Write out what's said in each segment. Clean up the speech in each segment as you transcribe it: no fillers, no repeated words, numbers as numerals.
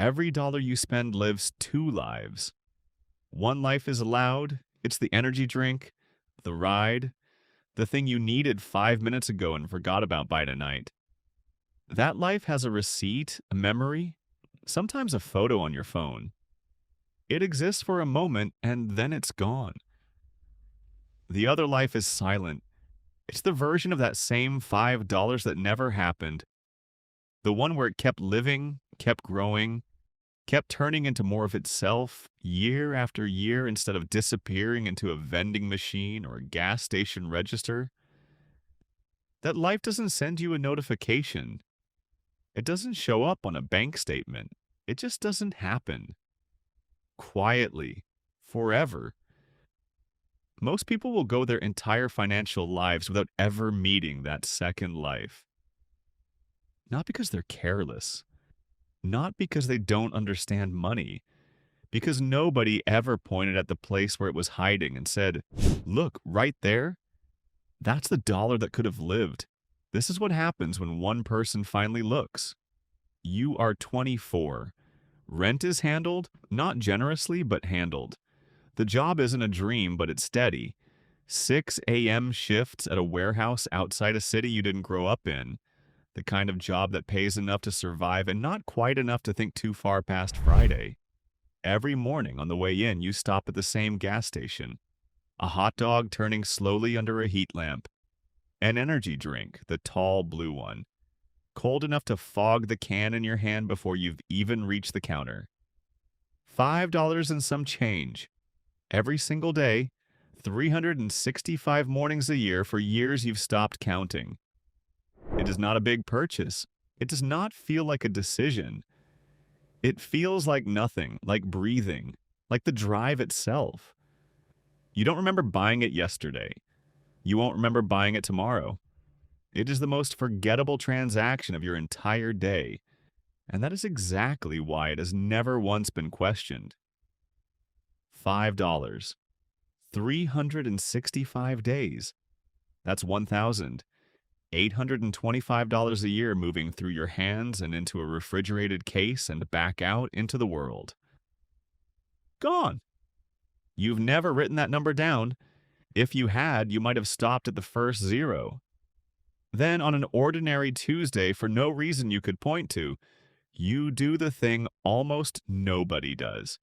every dollar you spend lives two lives. One life is allowed, it's the energy drink, the ride, the thing you needed 5 minutes ago and forgot about by tonight. That life has a receipt, a memory, sometimes a photo on your phone. It exists for a moment and then it's gone. The other life is silent. It's the version of that same $5 that never happened. The one where it kept living, kept growing, kept turning into more of itself year after year instead of disappearing into a vending machine or a gas station register. That life doesn't send you a notification. It doesn't show up on a bank statement. It just doesn't happen. Quietly, forever. Most people will go their entire financial lives without ever meeting that second life. Not because they're careless, not because they don't understand money, because nobody ever pointed at the place where it was hiding and said, "Look, right there, that's the dollar that could have lived." This is what happens when one person finally looks. You are 24. Rent is handled, not generously, but handled. The job isn't a dream, but it's steady. 6 a.m. shifts at a warehouse outside a city you didn't grow up in. The kind of job that pays enough to survive and not quite enough to think too far past Friday. Every morning on the way in, you stop at the same gas station. A hot dog turning slowly under a heat lamp. An energy drink, the tall blue one. Cold enough to fog the can in your hand before you've even reached the counter. $5 and some change. Every single day, 365 mornings a year for years you've stopped counting. It is not a big purchase. It does not feel like a decision. It feels like nothing, like breathing, like the drive itself. You don't remember buying it yesterday. You won't remember buying it tomorrow. It is the most forgettable transaction of your entire day, and that is exactly why it has never once been questioned. $5. 365 days. That's $1,825 a year moving through your hands and into a refrigerated case and back out into the world. Gone. You've never written that number down. If you had, you might have stopped at the first zero. Then, on an ordinary Tuesday, for no reason you could point to, you do the thing almost nobody does.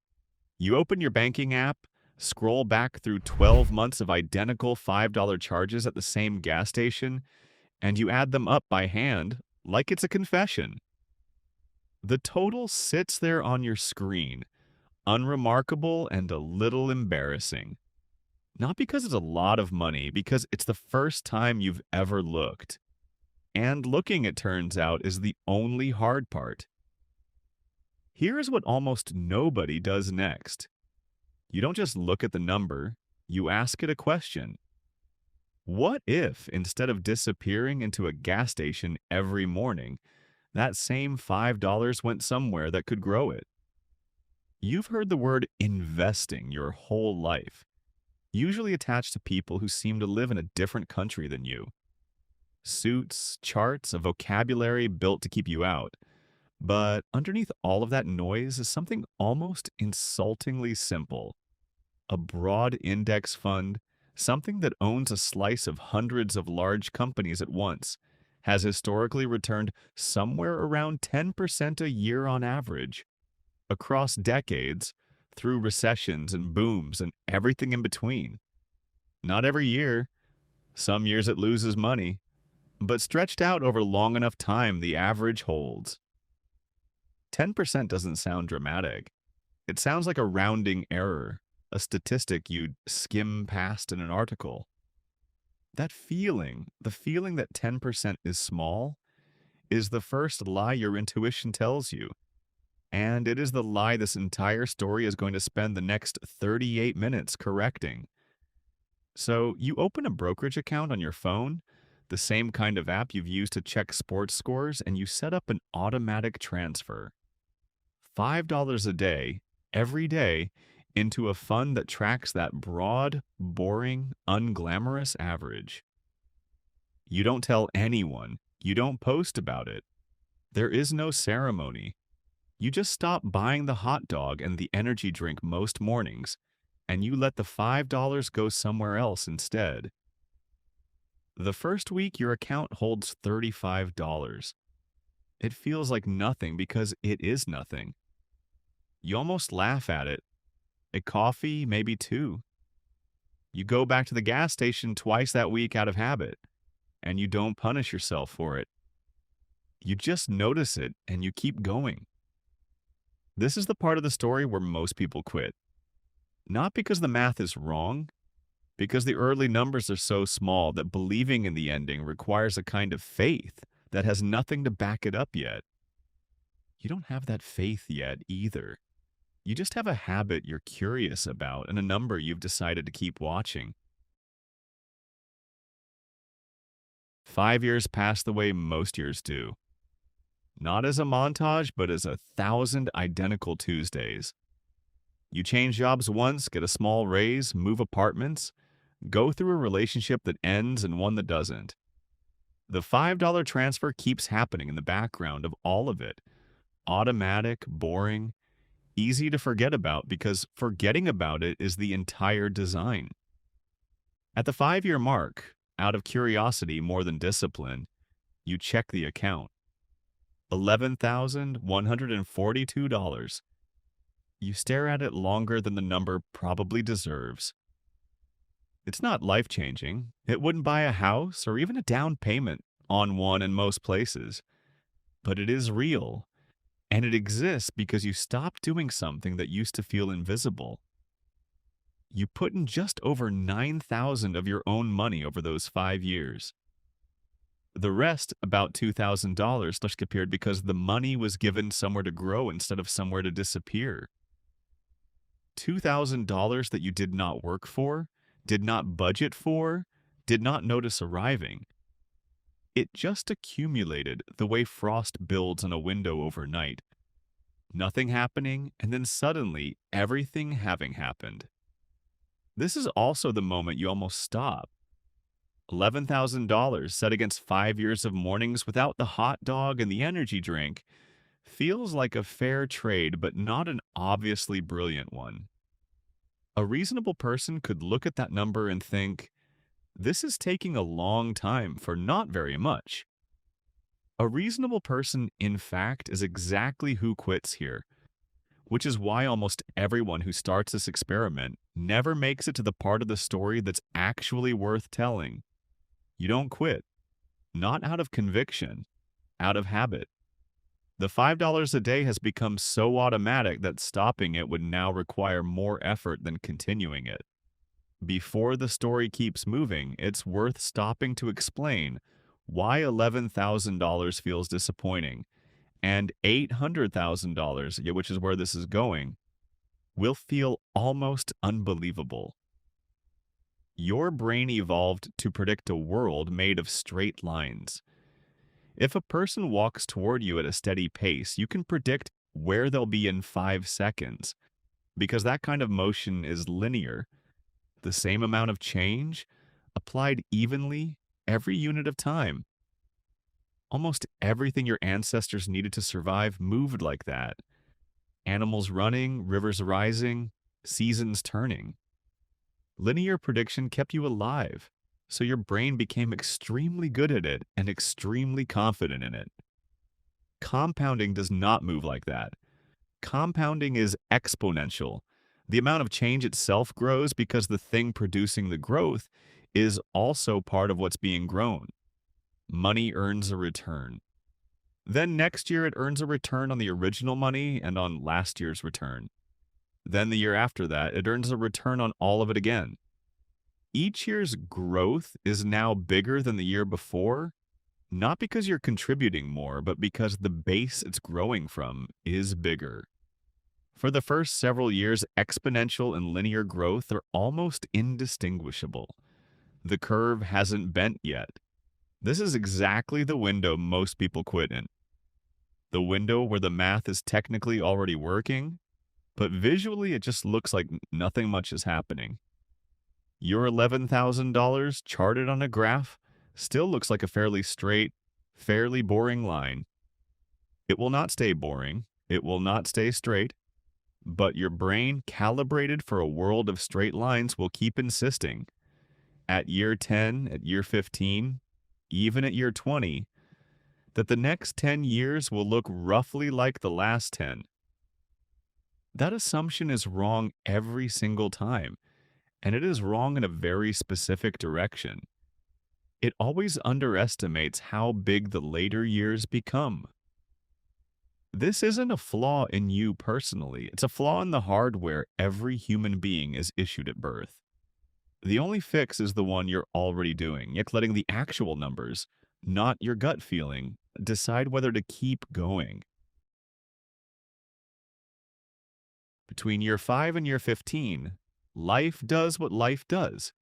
You open your banking app, scroll back through 12 months of identical $5 charges at the same gas station, and you add them up by hand like it's a confession. The total sits there on your screen, unremarkable and a little embarrassing. Not because it's a lot of money, because it's the first time you've ever looked. And looking, it turns out, is the only hard part. Here is what almost nobody does next. You don't just look at the number, you ask it a question. What if, instead of disappearing into a gas station every morning, that same $5 went somewhere that could grow it? You've heard the word investing your whole life, usually attached to people who seem to live in a different country than you. Suits, charts, a vocabulary built to keep you out. But underneath all of that noise is something almost insultingly simple. A broad index fund, something that owns a slice of hundreds of large companies at once, has historically returned somewhere around 10% a year on average. Across decades, through recessions and booms and everything in between. Not every year. Some years it loses money. But stretched out over long enough time, the average holds. 10% doesn't sound dramatic. It sounds like a rounding error, a statistic you'd skim past in an article. That feeling, the feeling that 10% is small, is the first lie your intuition tells you. And it is the lie this entire story is going to spend the next 38 minutes correcting. So you open a brokerage account on your phone, the same kind of app you've used to check sports scores, and you set up an automatic transfer. $5 a day, every day, into a fund that tracks that broad, boring, unglamorous average. You don't tell anyone. You don't post about it. There is no ceremony. You just stop buying the hot dog and the energy drink most mornings, and you let the $5 go somewhere else instead. The first week, your account holds $35. It feels like nothing because it is nothing. You almost laugh at it. A coffee, maybe two. You go back to the gas station twice that week out of habit, and you don't punish yourself for it. You just notice it and you keep going. This is the part of the story where most people quit. Not because the math is wrong, because the early numbers are so small that believing in the ending requires a kind of faith that has nothing to back it up yet. You don't have that faith yet either. You just have a habit you're curious about and a number you've decided to keep watching. 5 years pass the way most years do. Not as a montage, but as 1,000 identical Tuesdays. You change jobs once, get a small raise, move apartments, go through a relationship that ends and one that doesn't. The $5 transfer keeps happening in the background of all of it. Automatic, boring, easy to forget about because forgetting about it is the entire design. At the 5-year mark, out of curiosity more than discipline, you check the account. $11,142. You stare at it longer than the number probably deserves. It's not life-changing. It wouldn't buy a house or even a down payment on one in most places. But it is real, and it exists because you stopped doing something that used to feel invisible. You put in just over $9,000 of your own money over those 5 years. The rest, about $2,000, disappeared because the money was given somewhere to grow instead of somewhere to disappear. $2,000 that you did not work for, did not budget for, did not notice arriving. It just accumulated the way frost builds on a window overnight. Nothing happening, and then suddenly everything having happened. This is also the moment you almost stop. $11,000 set against 5 years of mornings without the hot dog and the energy drink feels like a fair trade, but not an obviously brilliant one. A reasonable person could look at that number and think, this is taking a long time for not very much. A reasonable person, in fact, is exactly who quits here, which is why almost everyone who starts this experiment never makes it to the part of the story that's actually worth telling. You don't quit, not out of conviction, out of habit. The $5 a day has become so automatic that stopping it would now require more effort than continuing it. Before the story keeps moving, it's worth stopping to explain why $11,000 feels disappointing, and $800,000, which is where this is going, will feel almost unbelievable. Your brain evolved to predict a world made of straight lines. If a person walks toward you at a steady pace, you can predict where they'll be in 5 seconds, because that kind of motion is linear. The same amount of change, applied evenly every unit of time. Almost everything your ancestors needed to survive moved like that. Animals running, rivers rising, seasons turning. Linear prediction kept you alive, so your brain became extremely good at it and extremely confident in it. Compounding does not move like that. Compounding is exponential. The amount of change itself grows because the thing producing the growth is also part of what's being grown. Money earns a return. Then next year it earns a return on the original money and on last year's return. Then the year after that, it earns a return on all of it again. Each year's growth is now bigger than the year before, not because you're contributing more, but because the base it's growing from is bigger. For the first several years, exponential and linear growth are almost indistinguishable. The curve hasn't bent yet. This is exactly the window most people quit in. The window where the math is technically already working, but visually it just looks like nothing much is happening. Your $11,000 charted on a graph still looks like a fairly straight, fairly boring line. It will not stay boring. It will not stay straight, but your brain, calibrated for a world of straight lines, will keep insisting. At year 10, at year 15, even at year 20, that the next 10 years will look roughly like the last 10. That assumption is wrong every single time, and it is wrong in a very specific direction. It always underestimates how big the later years become. This isn't a flaw in you personally, it's a flaw in the hardware every human being is issued at birth. The only fix is the one you're already doing, yet letting the actual numbers, not your gut feeling, decide whether to keep going. Between year 5 and year 15, life does what life does.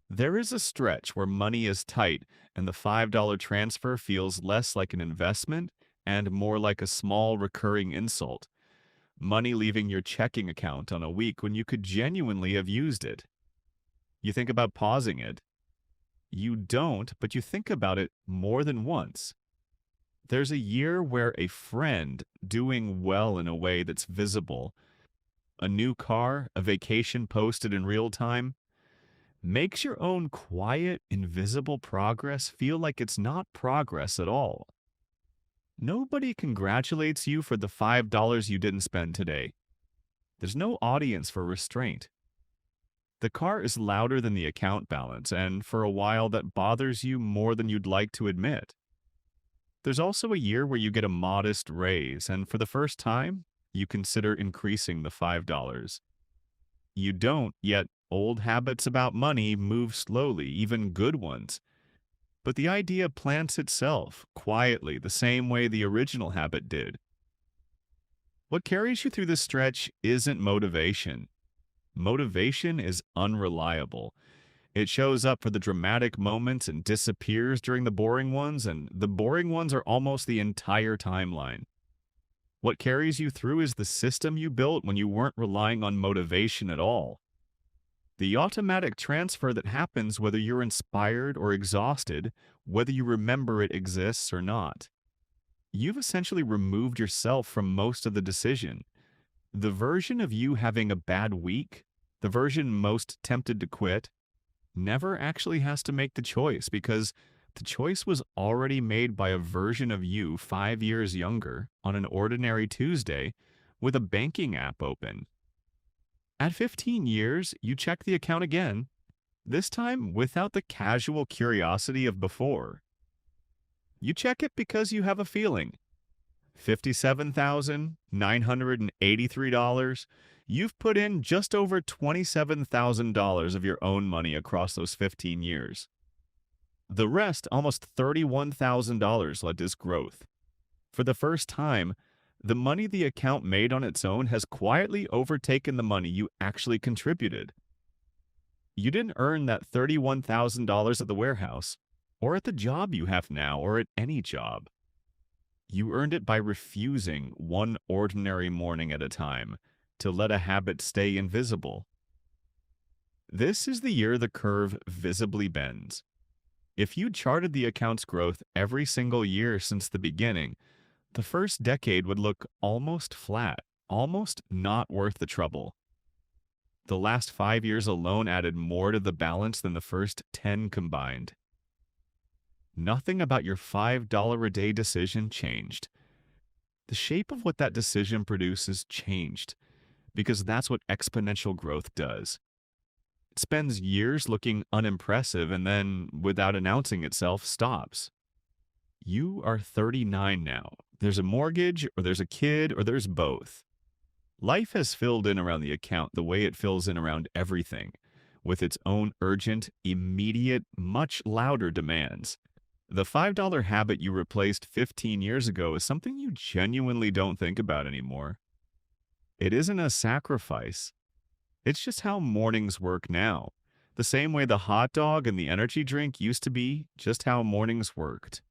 There is a stretch where money is tight and the $5 transfer feels less like an investment and more like a small recurring insult. Money leaving your checking account on a week when you could genuinely have used it. You think about pausing it. You don't, but you think about it more than once. There's a year where a friend doing well in a way that's visible, a new car, a vacation posted in real time, makes your own quiet, invisible progress feel like it's not progress at all. Nobody congratulates you for the $5 you didn't spend today. There's no audience for restraint. The car is louder than the account balance, and for a while that bothers you more than you'd like to admit. There's also a year where you get a modest raise, and for the first time, you consider increasing the $5. You don't, yet old habits about money move slowly, even good ones. But the idea plants itself, quietly, the same way the original habit did. What carries you through this stretch isn't motivation. Motivation is unreliable. It shows up for the dramatic moments and disappears during the boring ones, and the boring ones are almost the entire timeline. What carries you through is the system you built when you weren't relying on motivation at all. The automatic transfer that happens whether you're inspired or exhausted, whether you remember it exists or not. You've essentially removed yourself from most of the decision. The version of you having a bad week, the version most tempted to quit, never actually has to make the choice because the choice was already made by a version of you 5 years younger on an ordinary Tuesday with a banking app open. At 15 years, you check the account again, this time without the casual curiosity of before. You check it because you have a feeling. $57,983, you've put in just over $27,000 of your own money across those 15 years. The rest, almost $31,000, led this growth. For the first time, the money the account made on its own has quietly overtaken the money you actually contributed. You didn't earn that $31,000 at the warehouse, or at the job you have now, or at any job. You earned it by refusing one ordinary morning at a time to let a habit stay invisible. This is the year the curve visibly bends. If you charted the account's growth every single year since the beginning, the first decade would look almost flat, almost not worth the trouble. The last 5 years alone added more to the balance than the first 10 combined. Nothing about your $5 a day decision changed. The shape of what that decision produces changed, because that's what exponential growth does. It spends years looking unimpressive and then, without announcing itself, stops. You are 39 now. There's a mortgage, or there's a kid, or there's both. Life has filled in around the account the way it fills in around everything, with its own urgent, immediate, much louder demands. The $5 habit you replaced 15 years ago is something you genuinely don't think about anymore. It isn't a sacrifice. It's just how mornings work now. The same way the hot dog and the energy drink used to be just how mornings worked.